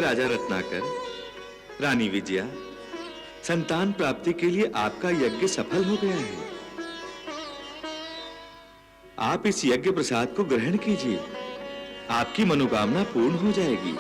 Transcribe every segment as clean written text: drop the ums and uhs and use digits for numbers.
राजा रत्नाकर, रानी विजया, संतान प्राप्ति के लिए आपका यज्ञ सफल हो गया है। आप इस यज्ञ प्रसाद को ग्रहण कीजिए, आपकी मनोकामना पूर्ण हो जाएगी।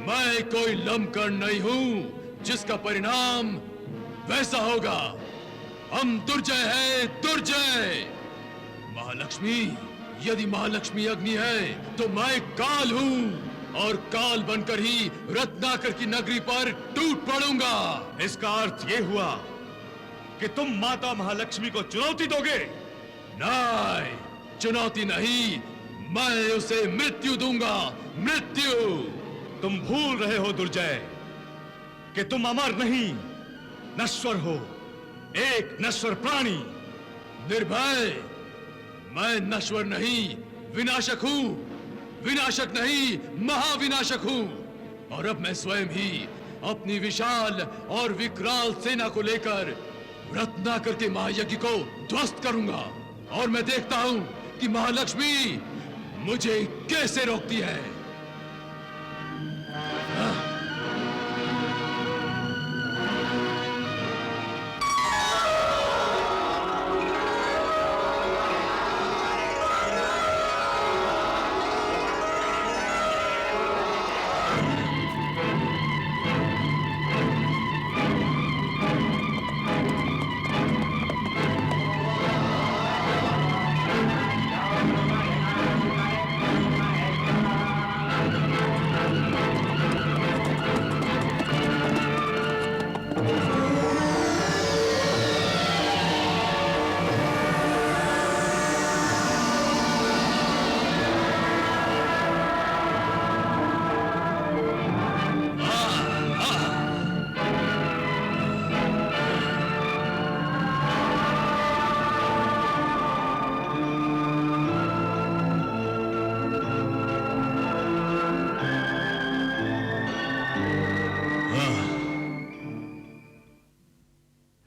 मैं कोई लमकड़ नहीं हूं जिसका परिणाम वैसा होगा। हम दुर्जय है, दुर्जय। महालक्ष्मी, यदि महालक्ष्मी अग्नि है तो मैं काल हूं और काल बनकर ही रत्नाकर की नगरी पर टूट पड़ूंगा। इसका अर्थ ये हुआ कि तुम माता महालक्ष्मी को चुनौती दोगे? नहीं, चुनौती नहीं, मैं उसे मृत्यु दूंगा, मृत्यु। तुम भूल रहे हो दुर्जय कि तुम अमर नहीं, नश्वर हो, एक नश्वर प्राणी। निर्भय, मैं नश्वर नहीं, विनाशक हूं, विनाशक नहीं, महाविनाशक हूं। और अब मैं स्वयं ही अपनी विशाल और विकराल सेना को लेकर रत्नाकर के महायज्ञ को ध्वस्त करूंगा। और मैं देखता हूं कि महालक्ष्मी मुझे कैसे रोकती है।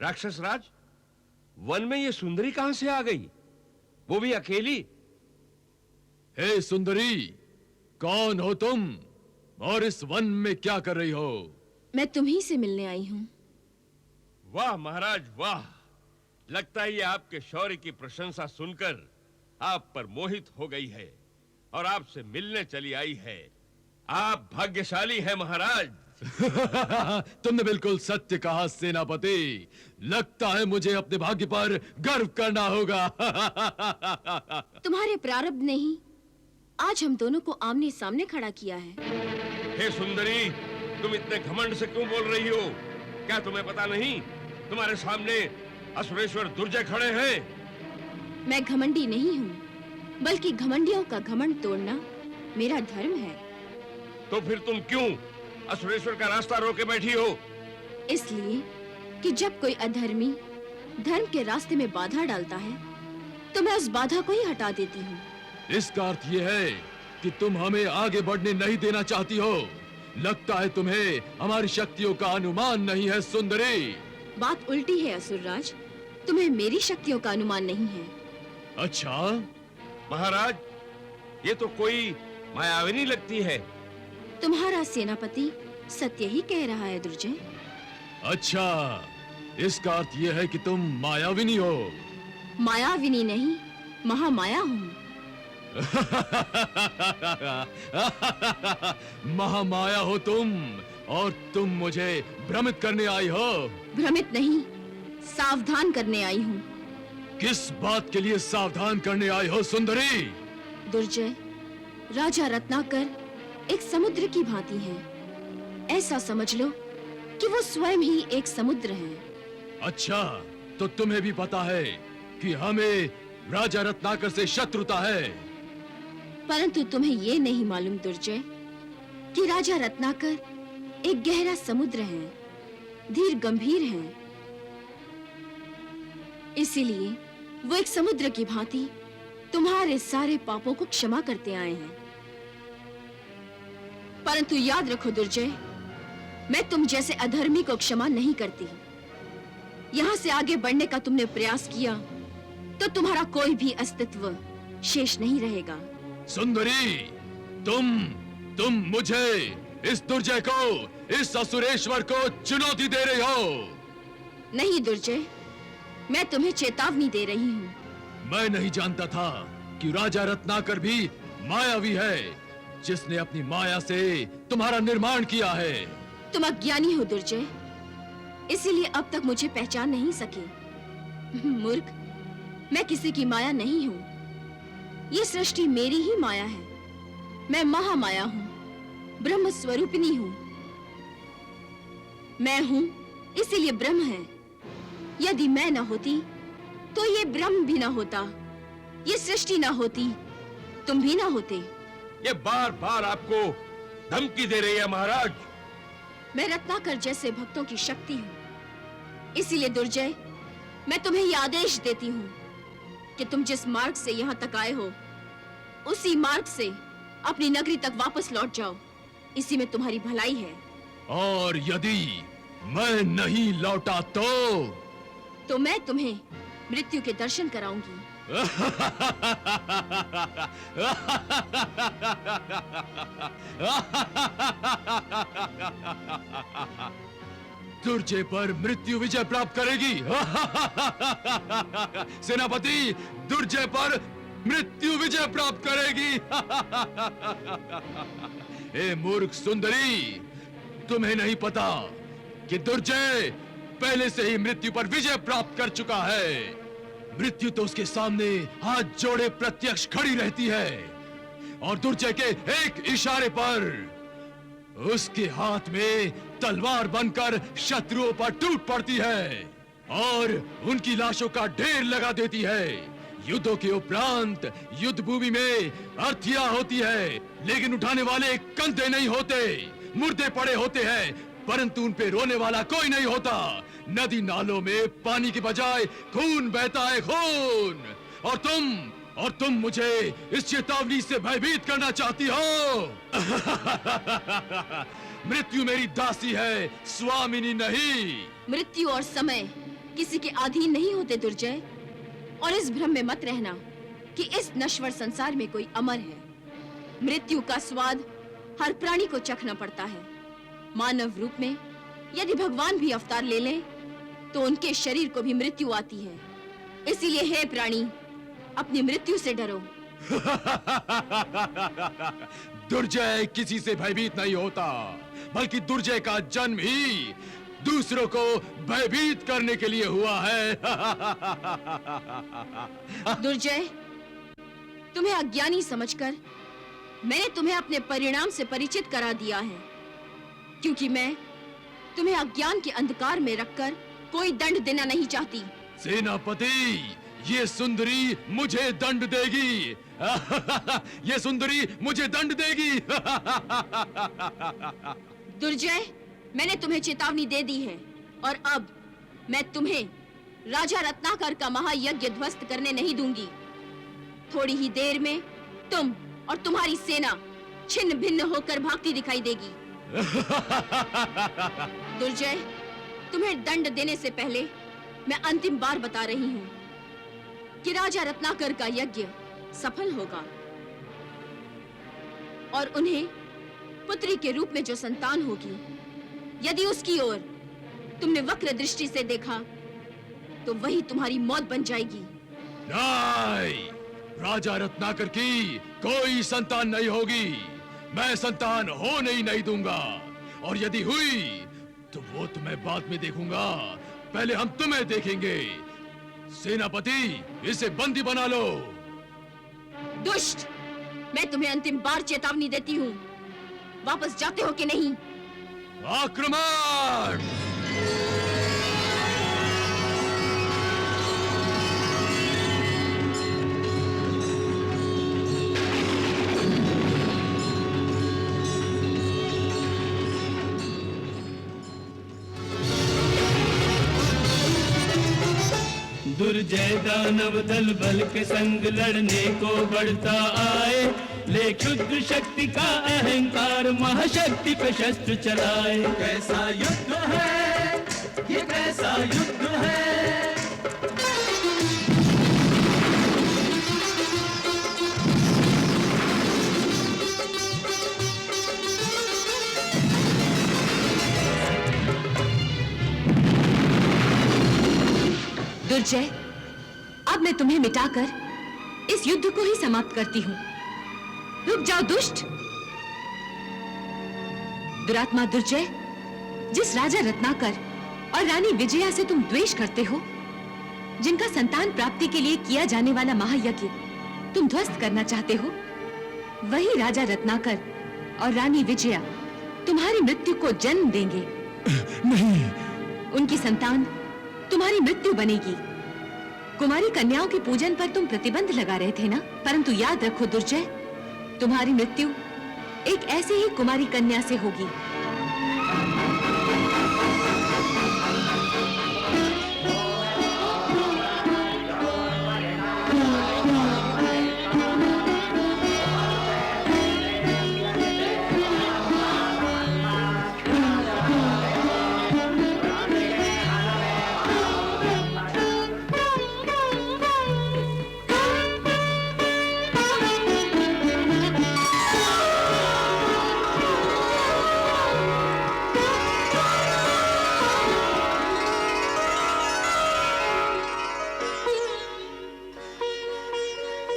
राक्षस राज, वन में ये सुंदरी कहां से आ गई, वो भी अकेली? हे सुंदरी, कौन हो तुम और इस वन में क्या कर रही हो? मैं तुम्ही से मिलने आई हूं। वाह महाराज वाह, लगता है ये आपके शौर्य की प्रशंसा सुनकर आप पर मोहित हो गई है और आपसे मिलने चली आई है। आप भाग्यशाली हैं महाराज। तुमने बिल्कुल सत्य कहा सेनापति। लगता है मुझे अपने भाग्य पर गर्व करना होगा। तुम्हारे प्रारब्ध ने ही आज हम दोनों को आमने सामने खड़ा किया है। हे सुंदरी, तुम इतने घमंड से क्यों बोल रही हो? क्या तुम्हें पता नहीं तुम्हारे सामने असुरेश्वर दुर्जय खड़े हैं? मैं घमंडी नहीं हूँ, बल्कि घमंडियों का घमंड तोड़ना मेरा धर्म है। तो फिर तुम क्यों असुरेश्वर का रास्ता रोके बैठी हो? इसलिए कि जब कोई अधर्मी धर्म के रास्ते में बाधा डालता है तो मैं उस बाधा को ही हटा देती हूँ। इसका अर्थ ये है कि तुम हमें आगे बढ़ने नहीं देना चाहती हो। लगता है तुम्हें हमारी शक्तियों का अनुमान नहीं है सुंदरी। बात उल्टी है असुरराज, तुम्हें मेरी शक्तियों का अनुमान नहीं है। अच्छा महाराज, ये तो कोई मायाविनी लगती है। तुम्हारा सेनापति सत्य ही कह रहा है दुर्जय। अच्छा, इसका अर्थ यह है कि तुम मायाविनी हो। मायाविनी नहीं, महामाया हूँ। महामाया हो तुम, और तुम मुझे भ्रमित करने आई हो। भ्रमित नहीं, सावधान करने आई हूँ। किस बात के लिए सावधान करने आई हो सुंदरी? दुर्जय, राजा रत्नाकर एक समुद्र की भांति है। ऐसा समझ लो कि वो स्वयं ही एक समुद्र है। अच्छा, तो तुम्हें भी पता है कि हमें राजा रत्नाकर से शत्रुता है। परंतु तुम्हें ये नहीं मालूम दुर्जय कि राजा रत्नाकर एक गहरा समुद्र है, धीर गंभीर है। इसीलिए वो एक समुद्र की भांति तुम्हारे सारे पापों को क्षमा करते आए हैं। परंतु याद रखो दुर्जय, मैं तुम जैसे अधर्मी को क्षमा नहीं करती। यहाँ से आगे बढ़ने का तुमने प्रयास किया तो तुम्हारा कोई भी अस्तित्व शेष नहीं रहेगा। सुंदरी, तुम मुझे, इस दुर्जय को, इस असुरेश्वर को चुनौती दे रही हो। नहीं दुर्जय, मैं तुम्हें चेतावनी दे रही हूँ। मैं नहीं जानता था कि राजा रत्नाकर भी मायावी है, जिसने अपनी माया से तुम्हारा निर्माण किया है। तुम अज्ञानी हो दुर्जय, इसीलिए अब तक मुझे पहचान नहीं सके। मूर्ख, मैं किसी की माया नहीं हूँ। ये सृष्टि मेरी ही माया है। मैं महामाया हूँ, ब्रह्म स्वरूपिणी हूँ। मैं हूँ, इसीलिए ब्रह्म है। यदि मैं न होती तो ये ब्रह्म भी न होता, ये सृष्टि न होती, तुम भी न होते। ये बार बार आपको धमकी दे रही है महाराज। मैं रत्नाकर जैसे भक्तों की शक्ति हूँ। इसीलिए दुर्जय, मैं तुम्हें ये आदेश देती हूँ कि तुम जिस मार्ग से यहाँ तक आए हो, उसी मार्ग से अपनी नगरी तक वापस लौट जाओ। इसी में तुम्हारी भलाई है। और यदि मैं नहीं लौटा तो मैं तुम्हें मृत्यु के दर्शन कराऊंगी। दुर्जय पर मृत्यु विजय प्राप्त करेगी। सेनापति, दुर्जय पर मृत्यु विजय प्राप्त करेगी। ए मूर्ख सुंदरी, तुम्हें नहीं पता कि दुर्जय पहले से ही मृत्यु पर विजय प्राप्त कर चुका है। मृत्यु तो उसके सामने हाथ जोड़े प्रत्यक्ष खड़ी रहती है और दुर्जय के एक इशारे पर उसके हाथ में तलवार बनकर शत्रुओं पर टूट पड़ती है और उनकी लाशों का ढेर लगा देती है। युद्धों के उपरांत युद्ध भूमि में अर्थियां होती है, लेकिन उठाने वाले कंधे नहीं होते, मुर्दे पड़े होते हैं, परंतु उन पे रोने वाला कोई नहीं होता। नदी नालों में पानी के बजाय खून बहता है, खून। और तुम मुझे इस चेतावनी से भयभीत करना चाहती हो। मृत्यु मेरी दासी है, स्वामिनी नहीं। मृत्यु और समय किसी के अधीन नहीं होते दुर्जय, और इस भ्रम में मत रहना कि इस नश्वर संसार में कोई अमर है। मृत्यु का स्वाद हर प्राणी को चखना पड़ता है। मानव रूप में यदि भगवान भी अवतार ले लें तो उनके शरीर को भी मृत्यु आती है। इसीलिए हे प्राणी, अपनी मृत्यु से डरो। दुर्जय किसी से भयभीत नहीं होता, बल्कि दुर्जय का जन्म ही दूसरों को भयभीत करने के लिए हुआ है। दुर्जय, तुम्हें अज्ञानी समझकर मैंने तुम्हें अपने परिणाम से परिचित करा दिया है, क्योंकि मैं तुम्हें अज्ञान के अंधकार में रखकर कोई दंड देना नहीं चाहती। सेनापति, ये सुंदरी मुझे दंड देगी। ये सुंदरी मुझे दंड देगी। दुर्जय, मैंने तुम्हें चेतावनी दे दी है और अब मैं तुम्हें राजा रत्नाकर का महायज्ञ ध्वस्त करने नहीं दूंगी। थोड़ी ही देर में तुम और तुम्हारी सेना छिन्न भिन्न होकर भागती दिखाई देगी। दुर्जय, तुम्हें दंड देने से पहले मैं अंतिम बार बता रही हूँ कि राजा रत्नाकर का यज्ञ सफल होगा और उन्हें पुत्री के रूप में जो संतान होगी, यदि उसकी ओर तुमने वक्र दृष्टि से देखा तो वही तुम्हारी मौत बन जाएगी। नहीं, राजा रत्नाकर की कोई संतान नहीं होगी। मैं संतान होने ही नहीं दूंगा, और यदि हुई तो वो तो मैं बाद में देखूंगा। पहले हम तुम्हें देखेंगे। सेनापति, इसे बंदी बना लो। दुष्ट, मैं तुम्हें अंतिम बार चेतावनी देती हूँ। वापस जाते हो कि नहीं? आक्रमण! दुर्जय दानव दल बल के संग लड़ने को बढ़ता आए, ले क्षुद्र शक्ति का अहंकार महाशक्ति पे शस्त्र चलाए। कैसा युद्ध है ये, कैसा युद्ध है। दुर्जय, अब मैं तुम्हें मिटाकर इस युद्ध को ही समाप्त करती हूं। रुक जाओ दुष्ट। दुरात्मा दुर्जय, जिस राजा रत्नाकर और रानी विजया से तुम द्वेष करते हो, जिनका संतान प्राप्ति के लिए किया जाने वाला महायज्ञ तुम ध्वस्त करना चाहते हो, वही राजा रत्नाकर और रानी विजया तुम्हारी मृत्यु को जन्म देंगे। नहीं, उनकी संतान तुम्हारी मृत्यु बनेगी। कुमारी कन्याओं के पूजन पर तुम प्रतिबंध लगा रहे थे ना, परंतु याद रखो दुर्जय, तुम्हारी मृत्यु एक ऐसे ही कुमारी कन्या से होगी।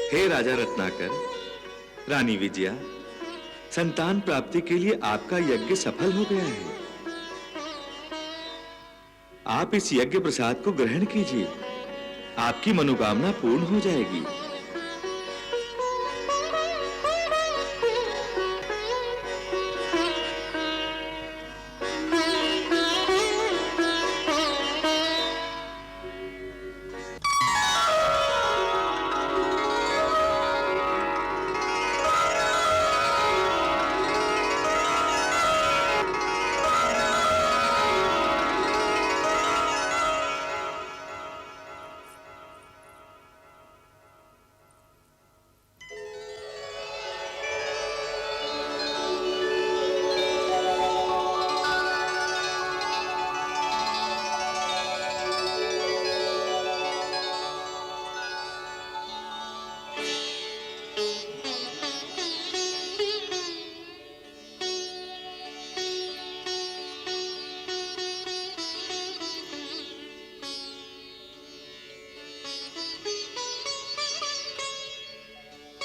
हे राजा रत्नाकर, रानी विजया, संतान प्राप्ति के लिए आपका यज्ञ सफल हो गया है। आप इस यज्ञ प्रसाद को ग्रहण कीजिए, आपकी मनोकामना पूर्ण हो जाएगी।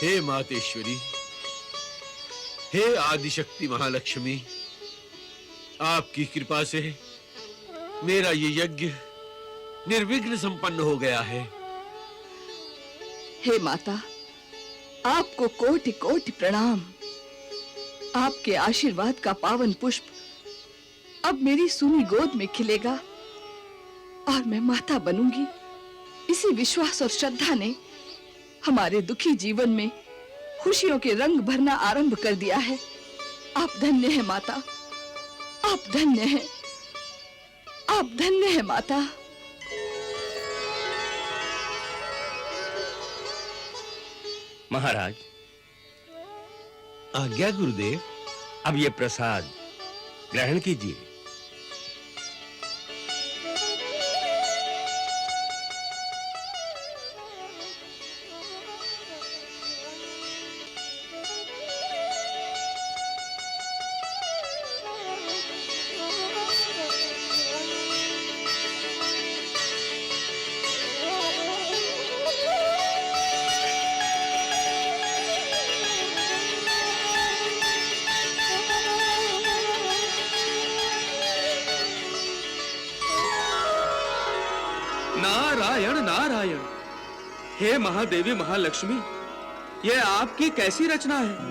हे मातेश्वरी, हे आदिशक्ति महालक्ष्मी, आपकी कृपा से मेरा ये यज्ञ निर्विघ्न संपन्न हो गया है। हे माता, आपको कोटि कोटि प्रणाम। आपके आशीर्वाद का पावन पुष्प अब मेरी सूनी गोद में खिलेगा और मैं माता बनूंगी। इसी विश्वास और श्रद्धा ने हमारे दुखी जीवन में खुशियों के रंग भरना आरंभ कर दिया है। आप धन्य हैं माता, आप धन्य हैं, आप धन्य हैं माता। महाराज, आज्ञा गुरुदेव। अब ये प्रसाद ग्रहण कीजिए। नारायण नारायण। हे महादेवी महालक्ष्मी, यह आपकी कैसी रचना है।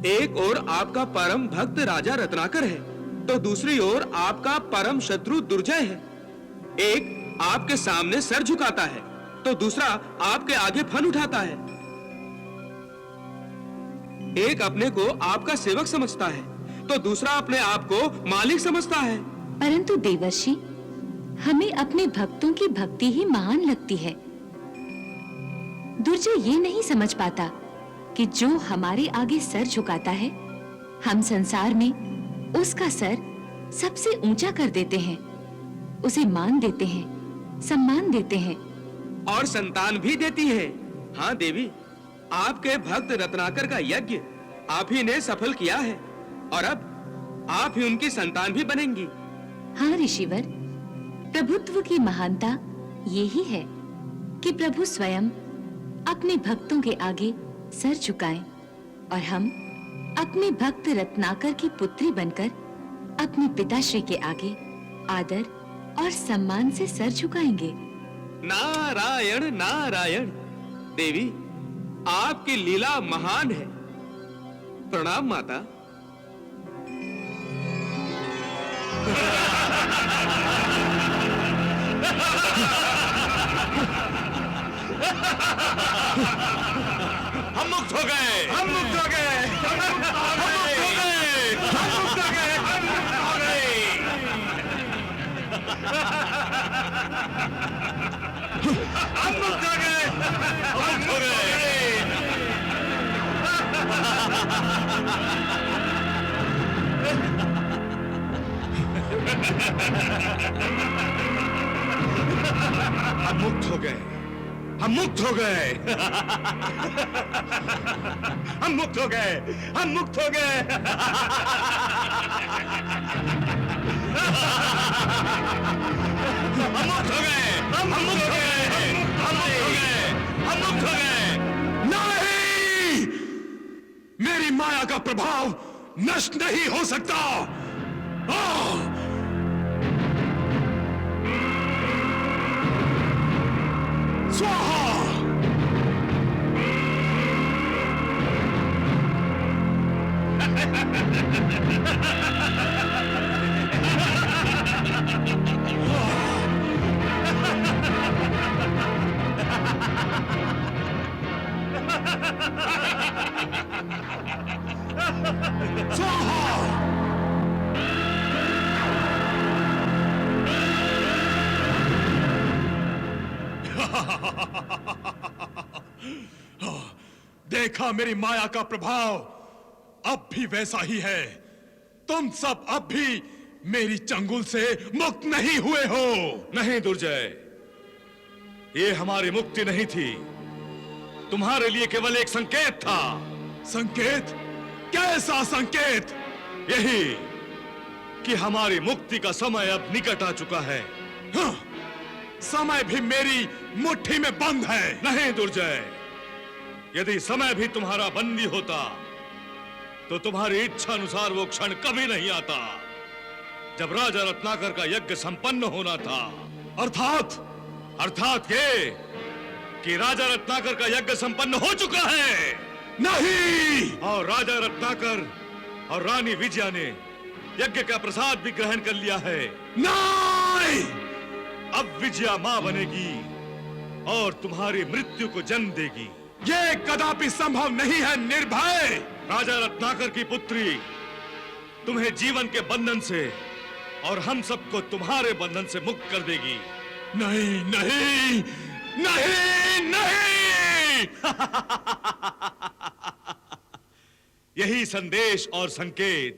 एक ओर आपका परम भक्त राजा रत्नाकर है, तो दूसरी ओर आपका परम शत्रु दुर्जय है। एक आपके सामने सर झुकाता है, तो दूसरा आपके आगे फन उठाता है। एक अपने को आपका सेवक समझता है, तो दूसरा अपने आप को मालिक समझता है। परंतु देवर्षि, हमें अपने भक्तों की भक्ति ही महान लगती है। दुर्जय ये नहीं समझ पाता कि जो हमारे आगे सर झुकाता है, हम संसार में उसका सर सबसे ऊंचा कर देते हैं, उसे मान देते हैं, सम्मान देते हैं और संतान भी देती है। हाँ देवी, आपके भक्त रत्नाकर का यज्ञ आप ही ने सफल किया है और अब आप ही उनकी संतान भी बनेंगी। हाँ ऋषिवर, प्रभुत्व की महानता यही है कि प्रभु स्वयं अपने भक्तों के आगे सर झुकाएं और हम अपने भक्त रत्नाकर की पुत्री बनकर अपने पिताश्री के आगे आदर और सम्मान से सर झुकाएंगे। नारायण नारायण। देवी, आपकी लीला महान है। प्रणाम माता। हम मुक्त हो गए, हम मुक्त हो गए, हम मुक्त हो गए, हम मुक्त हो गए, हम मुक्त हो गए, हम मुक्त हो गए, हम मुक्त हो गए। हम मुक्त हो गए, हम मुक्त हो गए, हम मुक्त हो गए, हम मुक्त हो गए। हम मुक्त हो गए, हम मुक्त हो गए, हम मुक्त हो गए, हम मुक्त हो गए। नहीं, मेरी माया का प्रभाव नष्ट नहीं हो सकता। स्वाहा। देखा मेरी माया का प्रभाव अब भी वैसा ही है। तुम सब अब भी मेरी चंगुल से मुक्त नहीं हुए हो। नहीं दुर्जय, ये हमारी मुक्ति नहीं थी, तुम्हारे लिए केवल एक संकेत था। संकेत? कैसा संकेत? यही कि हमारी मुक्ति का समय अब निकट आ चुका है। हाँ, समय भी मेरी मुट्ठी में बंद है। नहीं दुर्जय, यदि समय भी तुम्हारा बंदी होता तो तुम्हारी इच्छा अनुसार वो क्षण कभी नहीं आता जब राजा रत्नाकर का यज्ञ संपन्न होना था। अर्थात ये कि राजा रत्नाकर का यज्ञ संपन्न हो चुका है। नहीं, और राजा रत्नाकर और रानी विजया ने यज्ञ का प्रसाद भी ग्रहण कर लिया है। नहीं, अब विजया मां बनेगी और तुम्हारी मृत्यु को जन्म देगी। ये कदापि संभव नहीं है निर्भय। राजा रत्नाकर की पुत्री तुम्हें जीवन के बंधन से और हम सबको तुम्हारे बंधन से मुक्त कर देगी। नहीं नहीं नहीं नहीं। यही संदेश और संकेत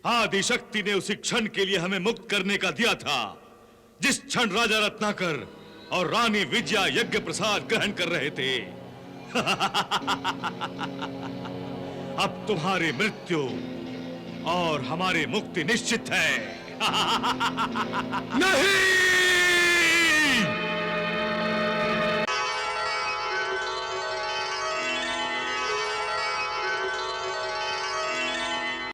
आदि शक्ति ने उसी क्षण के लिए हमें मुक्त करने का दिया था, जिस क्षण राजा रत्नाकर और रानी विजया यज्ञ प्रसाद ग्रहण कर रहे थे। अब तुम्हारी मृत्यु और हमारी मुक्ति निश्चित है। नहीं।